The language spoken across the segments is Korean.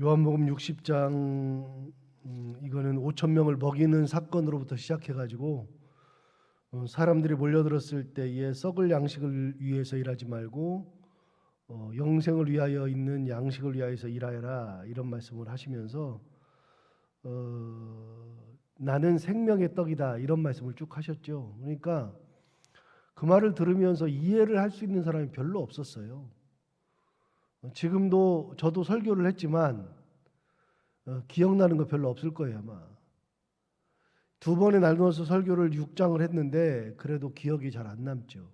요한복음 60장 이거는 5천 명을 먹이는 사건으로부터 시작해가지고 사람들이 몰려들었을 때에 썩을 양식을 위해서 일하지 말고 영생을 위하여 있는 양식을 위하여서 일하여라, 이런 말씀을 하시면서 나는 생명의 떡이다, 이런 말씀을 쭉 하셨죠. 그러니까 그 말을 들으면서 이해를 할 수 있는 사람이 별로 없었어요. 지금도 저도 설교를 했지만 기억나는 거 별로 없을 거예요. 아마 두 번에 나누어서 설교를 6장을 했는데 그래도 기억이 잘 안 남죠.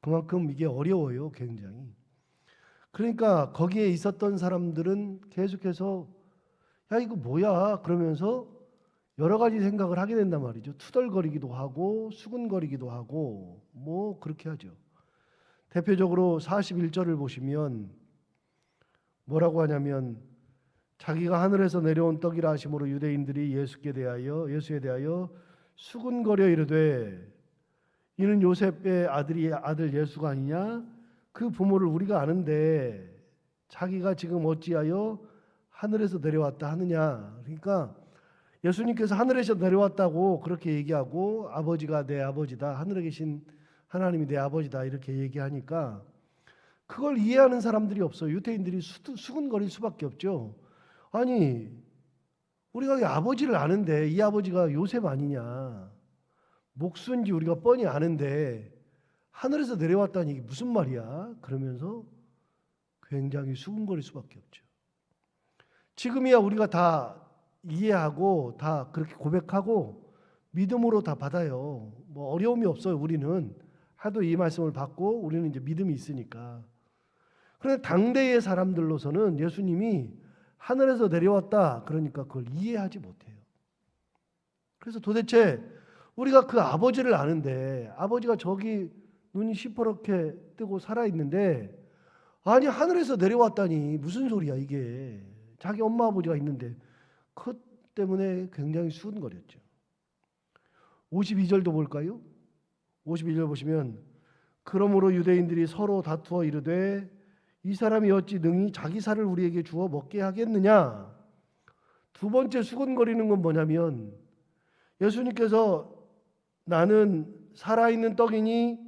그만큼 이게 어려워요, 굉장히. 그러니까 거기에 있었던 사람들은 계속해서 야, 이거 뭐야 그러면서 여러 가지 생각을 하게 된단 말이죠. 투덜거리기도 하고 수근거리기도 하고 뭐 그렇게 하죠. 대표적으로 41절을 보시면 뭐라고 하냐면, 자기가 하늘에서 내려온 떡이라 하심으로 유대인들이 예수에 대하여 수군거려 이르되 이는 요셉의 아들 예수가 아니냐? 그 부모를 우리가 아는데 자기가 지금 어찌하여 하늘에서 내려왔다 하느냐? 그러니까 예수님께서 하늘에서 내려왔다고 그렇게 얘기하고 아버지가 내 아버지다, 하늘에 계신 하나님이 내 아버지다, 이렇게 얘기하니까 그걸 이해하는 사람들이 없어요. 유대인들이 수군거릴 수밖에 없죠. 아니, 우리가 이 아버지를 아는데 이 아버지가 요셉 아니냐, 목수인지 우리가 뻔히 아는데 하늘에서 내려왔다니 이게 무슨 말이야? 그러면서 굉장히 수군거릴 수밖에 없죠. 지금이야 우리가 다 이해하고 다 그렇게 고백하고 믿음으로 다 받아요. 뭐 어려움이 없어요. 우리는 하도 이 말씀을 받고 우리는 이제 믿음이 있으니까. 그런데 당대의 사람들로서는 예수님이 하늘에서 내려왔다 그러니까 그걸 이해하지 못해요. 그래서 도대체 우리가 그 아버지를 아는데 아버지가 저기 눈이 시퍼렇게 뜨고 살아있는데 아니 하늘에서 내려왔다니 무슨 소리야 이게, 자기 엄마 아버지가 있는데. 그것 때문에 굉장히 수군거렸죠. 52절도 볼까요? 52절 보시면 그러므로 유대인들이 서로 다투어 이르되 이 사람이 어찌 능히 자기 살을 우리에게 주어 먹게 하겠느냐. 두 번째 수군거리는 건 뭐냐면, 예수님께서 나는 살아있는 떡이니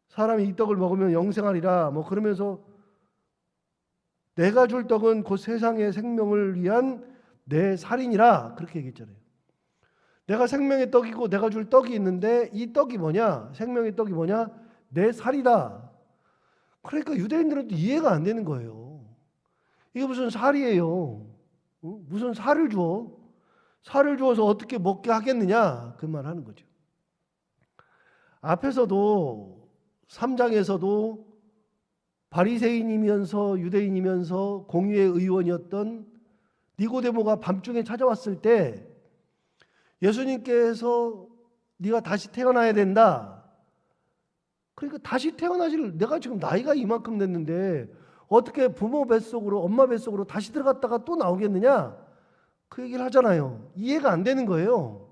사람이 이 떡을 먹으면 영생하리라 뭐 그러면서 내가 줄 떡은 곧 세상의 생명을 위한 내 살이니라 그렇게 얘기했잖아요. 내가 생명의 떡이고 내가 줄 떡이 있는데 이 떡이 뭐냐? 생명의 떡이 뭐냐? 내 살이다. 그러니까 유대인들은 또 이해가 안 되는 거예요. 이게 무슨 살이에요? 무슨 살을 줘? 살을 주어서 어떻게 먹게 하겠느냐? 그 말 하는 거죠. 앞에서도 3장에서도 바리새인이면서 유대인이면서 공의의 의원이었던 니고데모가 밤중에 찾아왔을 때 예수님께서 네가 다시 태어나야 된다. 그러니까 다시 태어나질, 내가 지금 나이가 이만큼 됐는데 어떻게 부모 뱃속으로, 엄마 뱃속으로 다시 들어갔다가 또 나오겠느냐? 그 얘기를 하잖아요. 이해가 안 되는 거예요.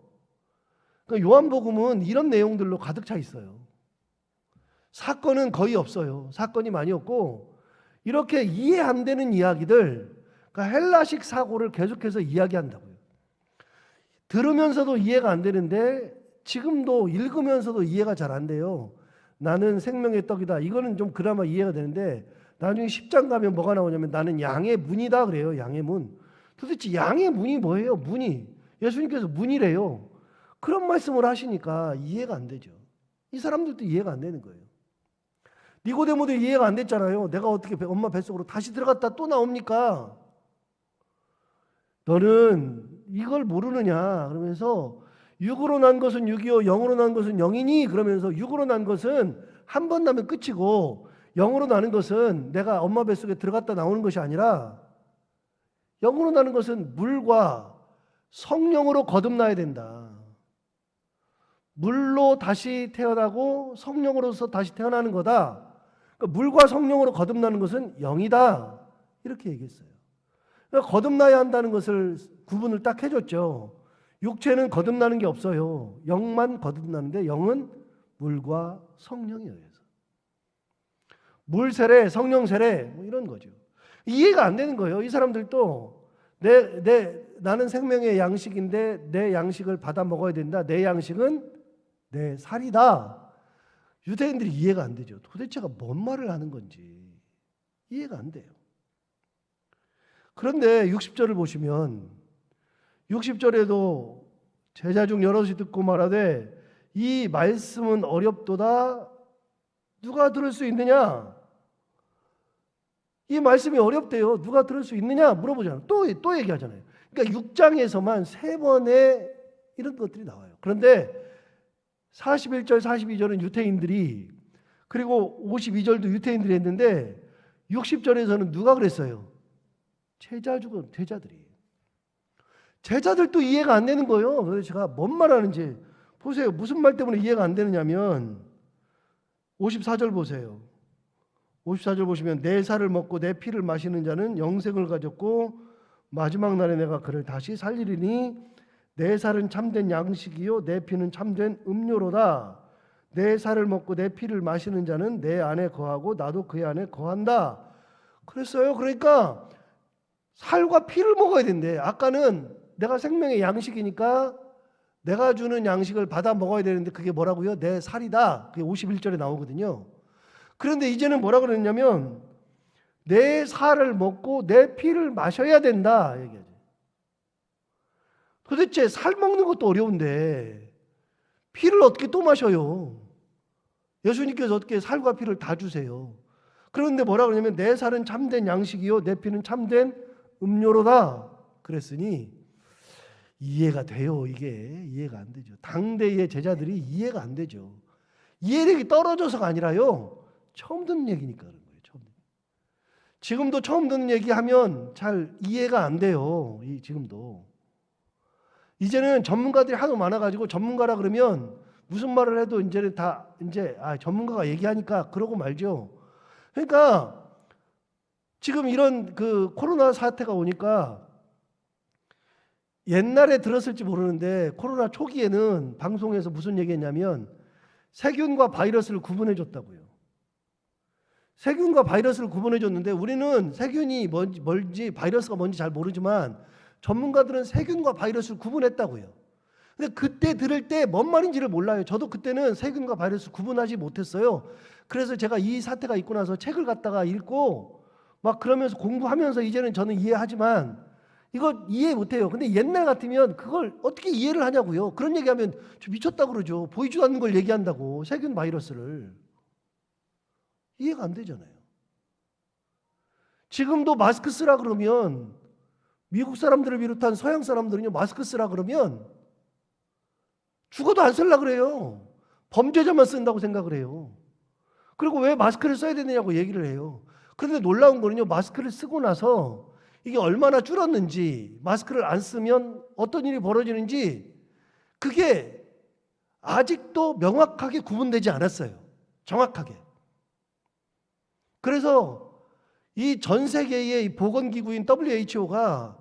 그러니까 요한복음은 이런 내용들로 가득 차 있어요. 사건은 거의 없어요. 사건이 많이 없고 이렇게 이해 안 되는 이야기들, 그러니까 헬라식 사고를 계속해서 이야기한다고요. 들으면서도 이해가 안 되는데 지금도 읽으면서도 이해가 잘 안 돼요. 나는 생명의 떡이다. 이거는 좀 그나마 이해가 되는데 나중에 10장 가면 뭐가 나오냐면 나는 양의 문이다 그래요. 양의 문. 도대체 양의 문이 뭐예요? 문이. 예수님께서 문이래요. 그런 말씀을 하시니까 이해가 안 되죠. 이 사람들도 이해가 안 되는 거예요. 니고데모도 이해가 안 됐잖아요. 내가 어떻게 엄마 뱃속으로 다시 들어갔다 또 나옵니까? 너는 이걸 모르느냐? 그러면서 육으로 난 것은 육이요 영으로 난 것은 영이니, 그러면서 육으로 난 것은 한 번 나면 끝이고 영으로 나는 것은 내가 엄마 뱃속에 들어갔다 나오는 것이 아니라 영으로 나는 것은 물과 성령으로 거듭나야 된다. 물로 다시 태어나고 성령으로서 다시 태어나는 거다. 그러니까 물과 성령으로 거듭나는 것은 영이다. 이렇게 얘기했어요. 그러니까 거듭나야 한다는 것을 구분을 딱 해줬죠. 육체는 거듭나는 게 없어요. 영만 거듭나는데 영은 물과 성령에 의해서. 물 세례, 성령 세례 뭐 이런 거죠. 이해가 안 되는 거예요. 이 사람들도 나는 생명의 양식인데 내 양식을 받아 먹어야 된다. 내 양식은 내 살이다. 유대인들이 이해가 안 되죠. 도대체가 뭔 말을 하는 건지 이해가 안 돼요. 그런데 60절을 보시면 60절에도 제자 중 여럿이 듣고 말하되 이 말씀은 어렵도다. 누가 들을 수 있느냐? 이 말씀이 어렵대요. 누가 들을 수 있느냐? 물어보잖아요. 또 얘기하잖아요. 그러니까 6장에서만 3번의 이런 것들이 나와요. 그런데 41절, 42절은 유대인들이, 그리고 52절도 유대인들이 했는데 60절에서는 누가 그랬어요? 제자들이. 제자들도 이해가 안 되는 거예요. 그래서 제가 뭔 말하는지 보세요. 무슨 말 때문에 이해가 안 되느냐면 54절 보세요. 54절 보시면 내 살을 먹고 내 피를 마시는 자는 영생을 가졌고 마지막 날에 내가 그를 다시 살리리니 내 살은 참된 양식이요 내 피는 참된 음료로다. 내 살을 먹고 내 피를 마시는 자는 내 안에 거하고 나도 그의 안에 거한다. 그랬어요. 그러니까 살과 피를 먹어야 된대. 아까는 내가 생명의 양식이니까 내가 주는 양식을 받아 먹어야 되는데 그게 뭐라고요? 내 살이다. 그게 51절에 나오거든요. 그런데 이제는 뭐라 그랬냐면 내 살을 먹고 내 피를 마셔야 된다 얘기하죠. 도대체 살 먹는 것도 어려운데 피를 어떻게 또 마셔요? 예수님께서 어떻게 살과 피를 다 주세요? 그런데 뭐라 그러냐면 내 살은 참된 양식이요 내 피는 참된 음료로다 그랬으니 이해가 돼요. 이게 이해가 안 되죠. 당대의 제자들이 이해가 안 되죠. 이해력이 떨어져서가 아니라요. 처음 듣는 얘기니까 그런 거예요. 지금도 처음 듣는 얘기하면 잘 이해가 안 돼요. 지금도. 이제는 전문가들이 하도 많아가지고 전문가라 그러면 무슨 말을 해도 이제는 다 전문가가 얘기하니까 그러고 말죠. 그러니까 지금 이런 그 코로나 사태가 오니까 옛날에 들었을지 모르는데 코로나 초기에는 방송에서 무슨 얘기했냐면 세균과 바이러스를 구분해 줬다고요. 세균과 바이러스를 구분해 줬는데 우리는 세균이 뭔지 바이러스가 뭔지 잘 모르지만 전문가들은 세균과 바이러스를 구분했다고요. 근데 그때 들을 때 뭔 말인지를 몰라요. 저도 그때는 세균과 바이러스 구분하지 못했어요. 그래서 제가 이 사태가 있고 나서 책을 갖다가 읽고 막 그러면서 공부하면서 이제는 저는 이해하지만 이거 이해 못해요. 근데 옛날 같으면 그걸 어떻게 이해를 하냐고요. 그런 얘기하면 저 미쳤다고 그러죠. 보이지도 않는 걸 얘기한다고. 세균 바이러스를. 이해가 안 되잖아요. 지금도 마스크 쓰라 그러면 미국 사람들을 비롯한 서양 사람들은요 마스크 쓰라 그러면 죽어도 안 쓰려고 그래요. 범죄자만 쓴다고 생각을 해요. 그리고 왜 마스크를 써야 되느냐고 얘기를 해요. 그런데 놀라운 거는요 마스크를 쓰고 나서 이게 얼마나 줄었는지 마스크를 안 쓰면 어떤 일이 벌어지는지 그게 아직도 명확하게 구분되지 않았어요. 정확하게. 그래서 이 전 세계의 이 보건기구인 WHO가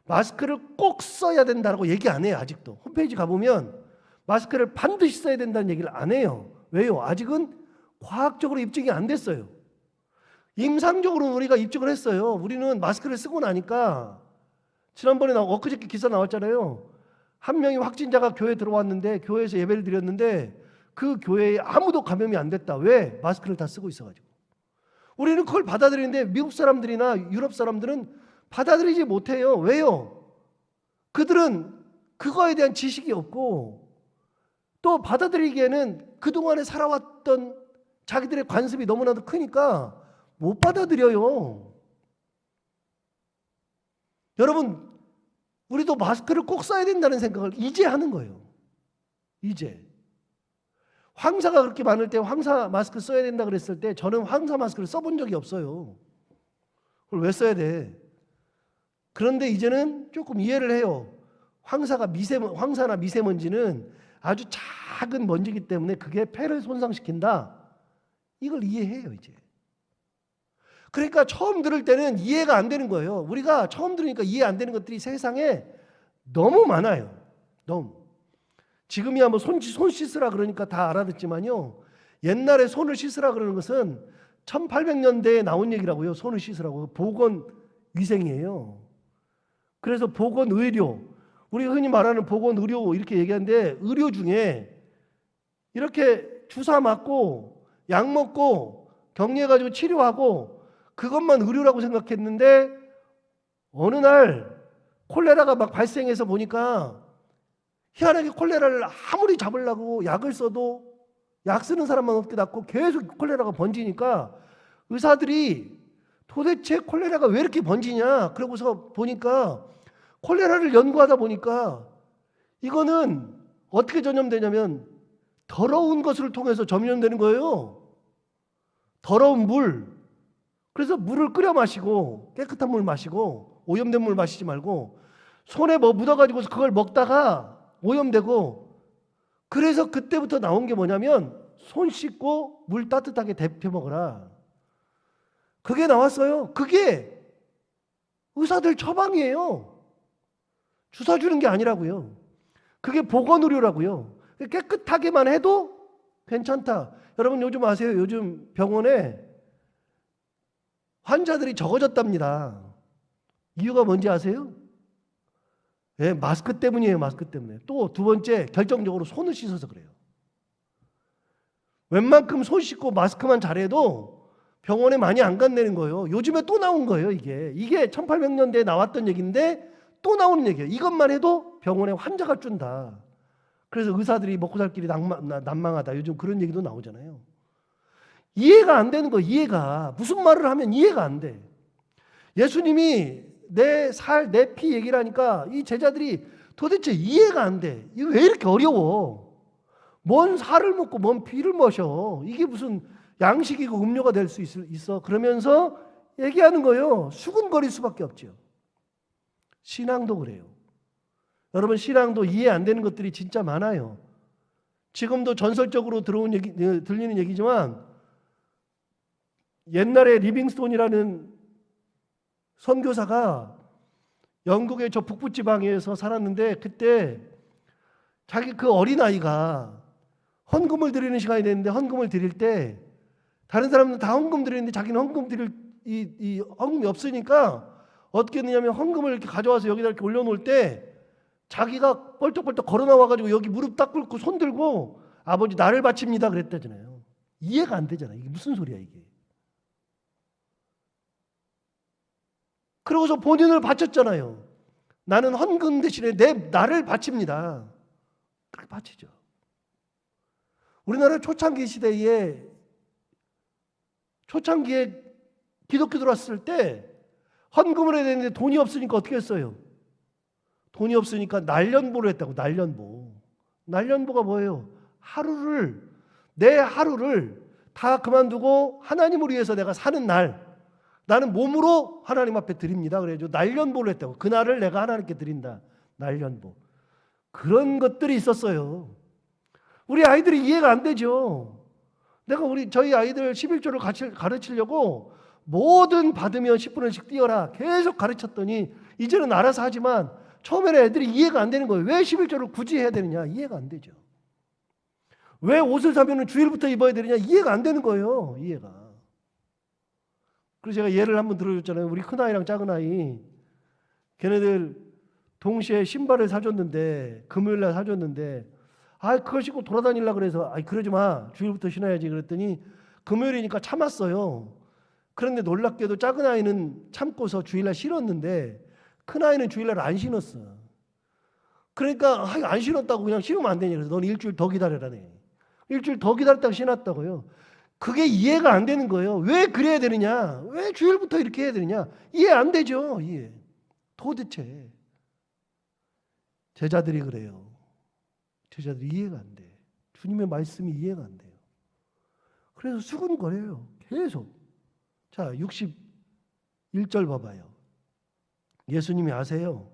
마스크를 꼭 써야 된다고 얘기 안 해요. 아직도. 홈페이지 가보면 마스크를 반드시 써야 된다는 얘기를 안 해요. 왜요? 아직은 과학적으로 입증이 안 됐어요. 임상적으로 우리가 입증을 했어요. 우리는 마스크를 쓰고 나니까 지난번에 엊그저께 기사 나왔잖아요. 한 명의 확진자가 교회에 들어왔는데 교회에서 예배를 드렸는데 그 교회에 아무도 감염이 안 됐다. 왜? 마스크를 다 쓰고 있어가지고. 우리는 그걸 받아들이는데 미국 사람들이나 유럽 사람들은 받아들이지 못해요. 왜요? 그들은 그거에 대한 지식이 없고 또 받아들이기에는 그동안에 살아왔던 자기들의 관습이 너무나도 크니까 못 받아들여요. 여러분, 우리도 마스크를 꼭 써야 된다는 생각을 이제 하는 거예요. 이제. 황사가 그렇게 많을 때 황사 마스크 써야 된다 그랬을 때 저는 황사 마스크를 써본 적이 없어요. 그걸 왜 써야 돼? 그런데 이제는 조금 이해를 해요. 황사나 미세먼지는 아주 작은 먼지이기 때문에 그게 폐를 손상시킨다. 이걸 이해해요, 이제. 그러니까 처음 들을 때는 이해가 안 되는 거예요. 우리가 처음 들으니까 이해 안 되는 것들이 세상에 너무 많아요. 너무. 지금이야 뭐 손 씻으라 그러니까 다 알아듣지만요. 옛날에 손을 씻으라 그러는 것은 1800년대에 나온 얘기라고요. 손을 씻으라고. 보건 위생이에요. 그래서 보건의료, 우리가 흔히 말하는 보건의료 이렇게 얘기하는데, 의료 중에 이렇게 주사 맞고 약 먹고 격리해가지고 치료하고 그것만 의료라고 생각했는데, 어느 날 콜레라가 막 발생해서 보니까 희한하게 콜레라를 아무리 잡으려고 약을 써도 약 쓰는 사람만 없게 낫고 계속 콜레라가 번지니까 의사들이 도대체 콜레라가 왜 이렇게 번지냐, 그러고서 보니까 콜레라를 연구하다 보니까 이거는 어떻게 전염되냐면 더러운 것을 통해서 전염되는 거예요. 더러운 물. 그래서 물을 끓여 마시고, 깨끗한 물 마시고, 오염된 물 마시지 말고, 손에 뭐 묻어가지고 그걸 먹다가 오염되고, 그래서 그때부터 나온 게 뭐냐면 손 씻고 물 따뜻하게 데펴 먹어라. 그게 나왔어요. 그게 의사들 처방이에요. 주사 주는 게 아니라고요. 그게 보건의료라고요. 깨끗하게만 해도 괜찮다. 여러분 요즘 아세요? 요즘 병원에 환자들이 적어졌답니다. 이유가 뭔지 아세요? 네, 마스크 때문이에요. 마스크 때문에. 또 두 번째, 결정적으로 손을 씻어서 그래요. 웬만큼 손 씻고 마스크만 잘해도 병원에 많이 안 간다는 거예요. 요즘에 또 나온 거예요. 이게 1800년대에 나왔던 얘기인데 또 나오는 얘기예요. 이것만 해도 병원에 환자가 준다. 그래서 의사들이 먹고 살 길이 난망하다. 요즘 그런 얘기도 나오잖아요. 이해가 안 되는 거. 이해가. 무슨 말을 하면 이해가 안 돼. 예수님이 내 살, 내 피 얘기를 하니까 이 제자들이 도대체 이해가 안 돼. 이거 왜 이렇게 어려워? 뭔 살을 먹고 뭔 피를 마셔. 이게 무슨 양식이고 음료가 될 수 있어. 그러면서 얘기하는 거예요. 수군거릴 수밖에 없죠. 신앙도 그래요. 여러분, 신앙도 이해 안 되는 것들이 진짜 많아요. 지금도 전설적으로 들리는 얘기지만, 옛날에 리빙스톤이라는 선교사가 영국의 저 북부 지방에서 살았는데, 그때 자기 그 어린아이가 헌금을 드리는 시간이 됐는데, 헌금을 드릴 때 다른 사람들은 다 헌금 드리는데 자기는 헌금 드릴 이 헌금이 없으니까 어떻게 했느냐면, 헌금을 이렇게 가져와서 여기다 이렇게 올려놓을 때 자기가 뻘떡뻘떡 걸어 나와가지고 여기 무릎 딱 꿇고 손 들고 아버지 나를 바칩니다 그랬다잖아요. 이해가 안 되잖아요. 이게 무슨 소리야 이게. 그러고서 본인을 바쳤잖아요. 나는 헌금 대신에 나를 바칩니다. 그렇게 바치죠. 우리나라 초창기에 기독교 들어왔을 때 헌금을 해야 되는데 돈이 없으니까 어떻게 했어요? 돈이 없으니까 날련보를 했다고. 날련보가 뭐예요? 내 하루를 다 그만두고 하나님을 위해서 내가 사는 날, 나는 몸으로 하나님 앞에 드립니다. 그래가지고 날련보를 했다고. 그날을 내가 하나님께 드린다. 날련보. 그런 것들이 있었어요. 우리 아이들이 이해가 안 되죠. 내가 저희 아이들 11조를 가르치려고 뭐든 받으면 10분씩 띄어라 계속 가르쳤더니 이제는 알아서 하지만 처음에는 애들이 이해가 안 되는 거예요. 왜 11조를 굳이 해야 되느냐? 이해가 안 되죠. 왜 옷을 사면 주일부터 입어야 되느냐? 이해가 안 되는 거예요. 이해가. 그래서 제가 예를 한번 들어줬잖아요. 우리 큰아이랑 작은아이, 걔네들 동시에 신발을 사줬는데, 금요일날 사줬는데, 그걸 신고 돌아다니려고 그래서, 그러지 마, 주일부터 신어야지 그랬더니 금요일이니까 참았어요. 그런데 놀랍게도 작은아이는 참고서 주일날 신었는데 큰아이는 주일날 안 신었어. 그러니까 안 신었다고 그냥 신으면 안 되냐. 그래서 넌 일주일 더 기다려라네. 일주일 더 기다렸다가 신었다고요. 그게 이해가 안 되는 거예요. 왜 그래야 되느냐? 왜 주일부터 이렇게 해야 되느냐? 이해 안 되죠. 이해. 도대체 제자들이 그래요. 제자들이 이해가 안 돼. 주님의 말씀이 이해가 안 돼요. 그래서 수군거려요. 계속. 자, 61절 봐봐요. 예수님이 아세요.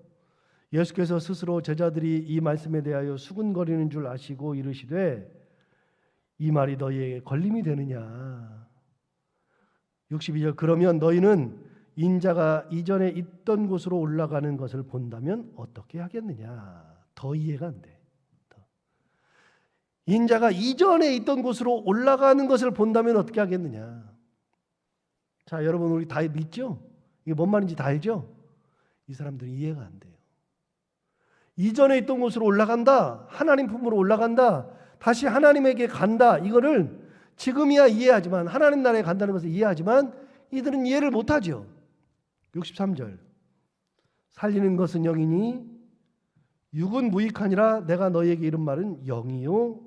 예수께서 스스로 제자들이 이 말씀에 대하여 수군거리는 줄 아시고 이르시되 이 말이 너희에게 걸림이 되느냐. 62절 그러면 너희는 인자가 이전에 있던 곳으로 올라가는 것을 본다면 어떻게 하겠느냐. 더 이해가 안 돼. 인자가 이전에 있던 곳으로 올라가는 것을 본다면 어떻게 하겠느냐. 자, 여러분 우리 다 믿죠? 이게 뭔 말인지 다 알죠? 이 사람들은 이해가 안 돼요. 이전에 있던 곳으로 올라간다, 하나님 품으로 올라간다, 다시 하나님에게 간다, 이거를 지금이야 이해하지만, 하나님 나라에 간다는 것을 이해하지만 이들은 이해를 못하죠. 63절, 살리는 것은 영이니 육은 무익하니라. 내가 너희에게 이른 말은 영이요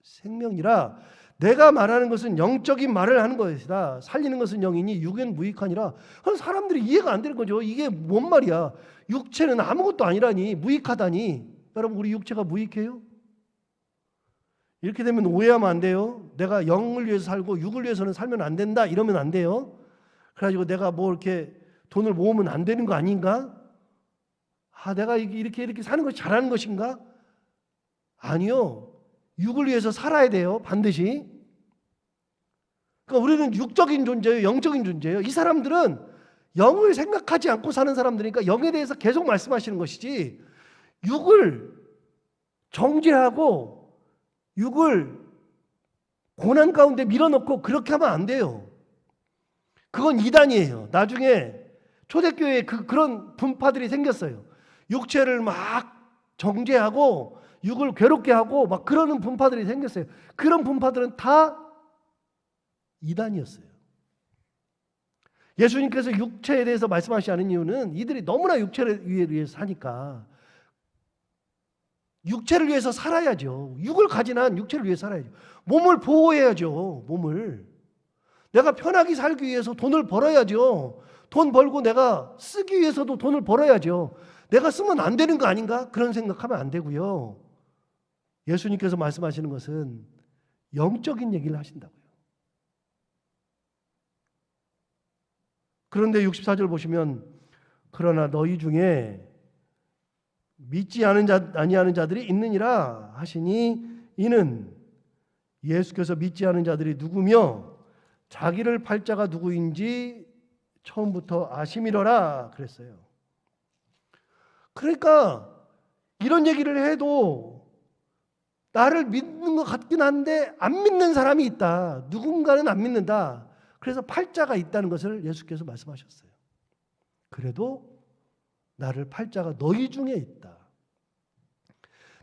생명이라. 내가 말하는 것은 영적인 말을 하는 것이다. 살리는 것은 영이니 육은 무익하니라. 사람들이 이해가 안 되는 거죠. 이게 뭔 말이야? 육체는 아무것도 아니라니, 무익하다니. 여러분, 우리 육체가 무익해요? 이렇게 되면 오해하면 안 돼요. 내가 영을 위해서 살고 육을 위해서는 살면 안 된다, 이러면 안 돼요. 그래가지고 내가 뭐 이렇게 돈을 모으면 안 되는 거 아닌가? 내가 이렇게 사는 것이 잘하는 것인가? 아니요. 육을 위해서 살아야 돼요. 반드시. 그러니까 우리는 육적인 존재예요. 영적인 존재예요. 이 사람들은 영을 생각하지 않고 사는 사람들이니까 영에 대해서 계속 말씀하시는 것이지, 육을 정죄하고 육을 고난 가운데 밀어넣고 그렇게 하면 안 돼요. 그건 이단이에요. 나중에 초대교회에 그런 분파들이 생겼어요. 육체를 막 정죄하고 육을 괴롭게 하고 막 그러는 분파들이 생겼어요. 그런 분파들은 다 이단이었어요. 예수님께서 육체에 대해서 말씀하시지 않은 이유는 이들이 너무나 육체를 위해서 사니까. 육체를 위해서 살아야죠. 육을 가진 한 육체를 위해서 살아야죠. 몸을 보호해야죠. 몸을. 내가 편하게 살기 위해서 돈을 벌어야죠. 돈 벌고 내가 쓰기 위해서도 돈을 벌어야죠. 내가 쓰면 안 되는 거 아닌가? 그런 생각하면 안 되고요. 예수님께서 말씀하시는 것은 영적인 얘기를 하신다고요. 그런데 64절 보시면, 그러나 너희 중에 믿지 아니하는 자들이 있느니라 하시니, 이는 예수께서 믿지 않은 자들이 누구며 자기를 팔 자가 누구인지 처음부터 아심이러라 그랬어요. 그러니까 이런 얘기를 해도 나를 믿는 것 같긴 한데 안 믿는 사람이 있다. 누군가는 안 믿는다. 그래서 팔자가 있다는 것을 예수께서 말씀하셨어요. 그래도 나를 팔자가 너희 중에 있다.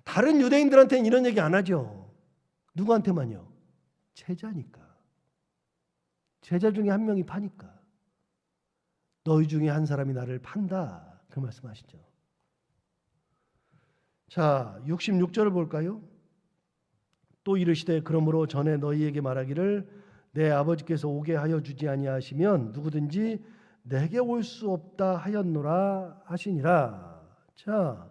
다른 유대인들한테는 이런 얘기 안 하죠. 누구한테만요? 제자니까. 제자 중에 한 명이 파니까. 너희 중에 한 사람이 나를 판다. 그 말씀하시죠. 자, 66절을 볼까요? 또 이르시되 그러므로 전에 너희에게 말하기를 내 아버지께서 오게 하여 주지 아니하시면 누구든지 내게 올 수 없다 하였노라 하시니라. 자,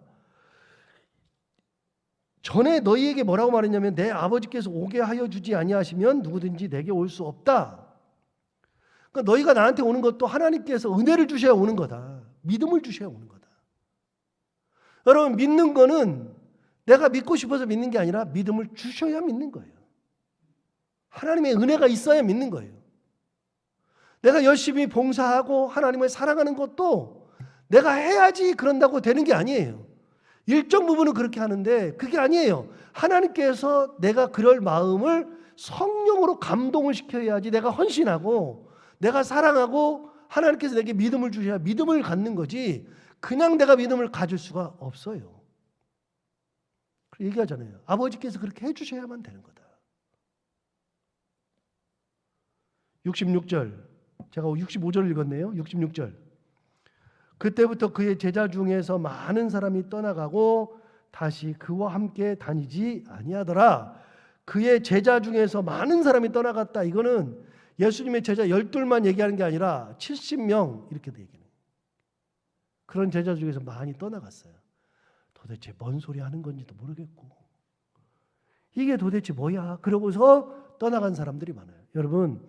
전에 너희에게 뭐라고 말했냐면 내 아버지께서 오게 하여 주지 아니하시면 누구든지 내게 올 수 없다. 그러니까 너희가 나한테 오는 것도 하나님께서 은혜를 주셔야 오는 거다. 믿음을 주셔야 오는 거다. 여러분, 믿는 거는 내가 믿고 싶어서 믿는 게 아니라 믿음을 주셔야 믿는 거예요. 하나님의 은혜가 있어야 믿는 거예요. 내가 열심히 봉사하고 하나님을 사랑하는 것도 내가 해야지 그런다고 되는 게 아니에요. 일정 부분은 그렇게 하는데 그게 아니에요. 하나님께서 내가 그럴 마음을 성령으로 감동을 시켜야지 내가 헌신하고 내가 사랑하고 하나님께서 내게 믿음을 주셔야 믿음을 갖는 거지, 그냥 내가 믿음을 가질 수가 없어요. 얘기하잖아요. 아버지께서 그렇게 해주셔야만 되는 거다. 66절, 제가 65절 읽었네요. 66절. 그때부터 그의 제자 중에서 많은 사람이 떠나가고 다시 그와 함께 다니지 아니하더라. 그의 제자 중에서 많은 사람이 떠나갔다. 이거는 예수님의 제자 12만 얘기하는 게 아니라 70명 이렇게 얘기해요. 그런 제자 중에서 많이 떠나갔어요. 도대체 뭔 소리 하는 건지도 모르겠고 이게 도대체 뭐야? 그러고서 떠나간 사람들이 많아요. 여러분,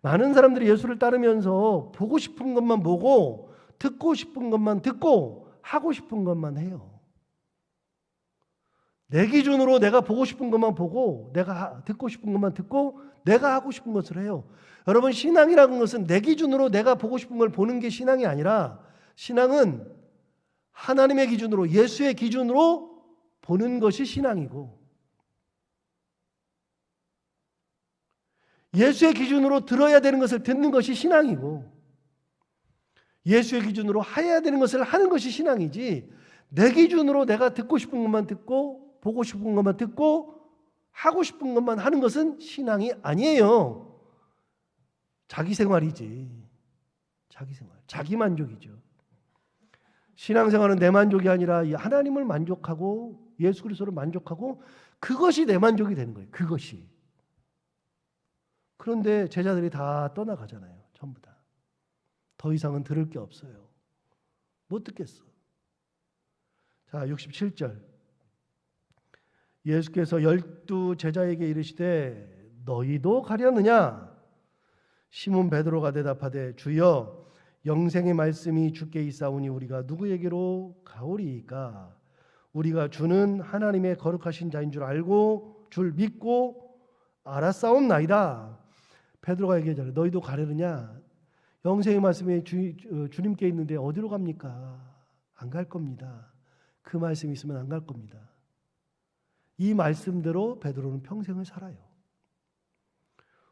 많은 사람들이 예수를 따르면서 보고 싶은 것만 보고 듣고 싶은 것만 듣고 하고 싶은 것만 해요. 내 기준으로 내가 보고 싶은 것만 보고 내가 듣고 싶은 것만 듣고 내가 하고 싶은 것을 해요. 여러분, 신앙이라는 것은 내 기준으로 내가 보고 싶은 걸 보는 게 신앙이 아니라, 신앙은 하나님의 기준으로, 예수의 기준으로 보는 것이 신앙이고, 예수의 기준으로 들어야 되는 것을 듣는 것이 신앙이고, 예수의 기준으로 해야 되는 것을 하는 것이 신앙이지, 내 기준으로 내가 듣고 싶은 것만 듣고 보고 싶은 것만 듣고 하고 싶은 것만 하는 것은 신앙이 아니에요. 자기 생활이지. 자기 생활, 자기 만족이죠. 신앙생활은 내 만족이 아니라 하나님을 만족하고 예수 그리스도를 만족하고 그것이 내 만족이 되는 거예요. 그것이. 그런데 제자들이 다 떠나가잖아요. 전부 다. 더 이상은 들을 게 없어요. 못 듣겠어. 자, 67절. 예수께서 12 제자에게 이르시되 너희도 가려느냐? 시몬 베드로가 대답하되 주여 영생의 말씀이 주께 있사오니 우리가 누구에게로 가오리이까? 우리가 주는 하나님의 거룩하신 자인 줄 알고 줄 믿고 알았사옵나이다. 베드로가 얘기하잖아요. 너희도 가려느냐? 영생의 말씀이 주님께 있는데 어디로 갑니까? 안 갈 겁니다. 그 말씀이 있으면 안 갈 겁니다. 이 말씀대로 베드로는 평생을 살아요.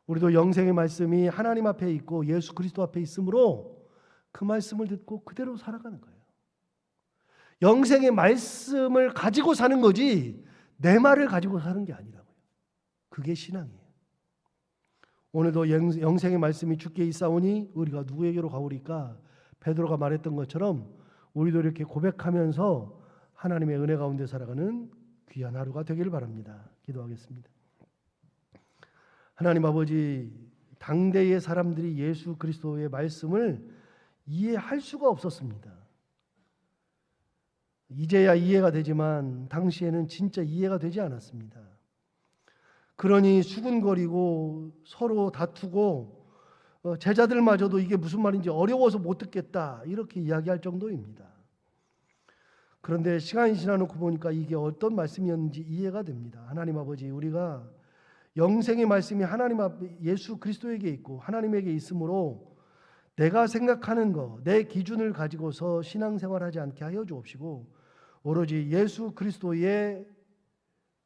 우리도 영생의 말씀이 하나님 앞에 있고 예수 그리스도 앞에 있으므로 그 말씀을 듣고 그대로 살아가는 거예요. 영생의 말씀을 가지고 사는 거지 내 말을 가지고 사는 게 아니라고요. 그게 신앙이에요. 오늘도 영생의 말씀이 주께 있사오니 우리가 누구에게로 가오리까? 베드로가 말했던 것처럼 우리도 이렇게 고백하면서 하나님의 은혜 가운데 살아가는 귀한 하루가 되기를 바랍니다. 기도하겠습니다. 하나님 아버지, 당대의 사람들이 예수 그리스도의 말씀을 이해할 수가 없었습니다. 이제야 이해가 되지만 당시에는 진짜 이해가 되지 않았습니다. 그러니 수군거리고 서로 다투고 제자들마저도 이게 무슨 말인지 어려워서 못 듣겠다 이렇게 이야기할 정도입니다. 그런데 시간이 지나놓고 보니까 이게 어떤 말씀이었는지 이해가 됩니다. 하나님 아버지, 우리가 영생의 말씀이 하나님 앞에 예수 그리스도에게 있고 하나님에게 있으므로 내가 생각하는 것, 내 기준을 가지고서 신앙생활하지 않게 하여 주옵시고 오로지 예수 그리스도의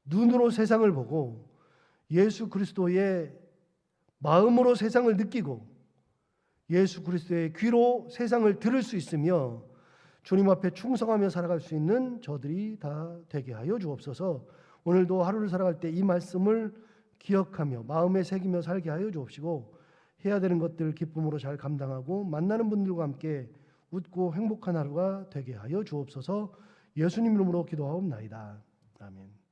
눈으로 세상을 보고 예수 그리스도의 마음으로 세상을 느끼고 예수 그리스도의 귀로 세상을 들을 수 있으며 주님 앞에 충성하며 살아갈 수 있는 저들이 다 되게 하여 주옵소서. 오늘도 하루를 살아갈 때 이 말씀을 기억하며 마음에 새기며 살게 하여 주옵시고 해야 되는 것들 기쁨으로 잘 감당하고 만나는 분들과 함께 웃고 행복한 하루가 되게 하여 주옵소서. 예수님 이름으로 기도하옵나이다. 아멘.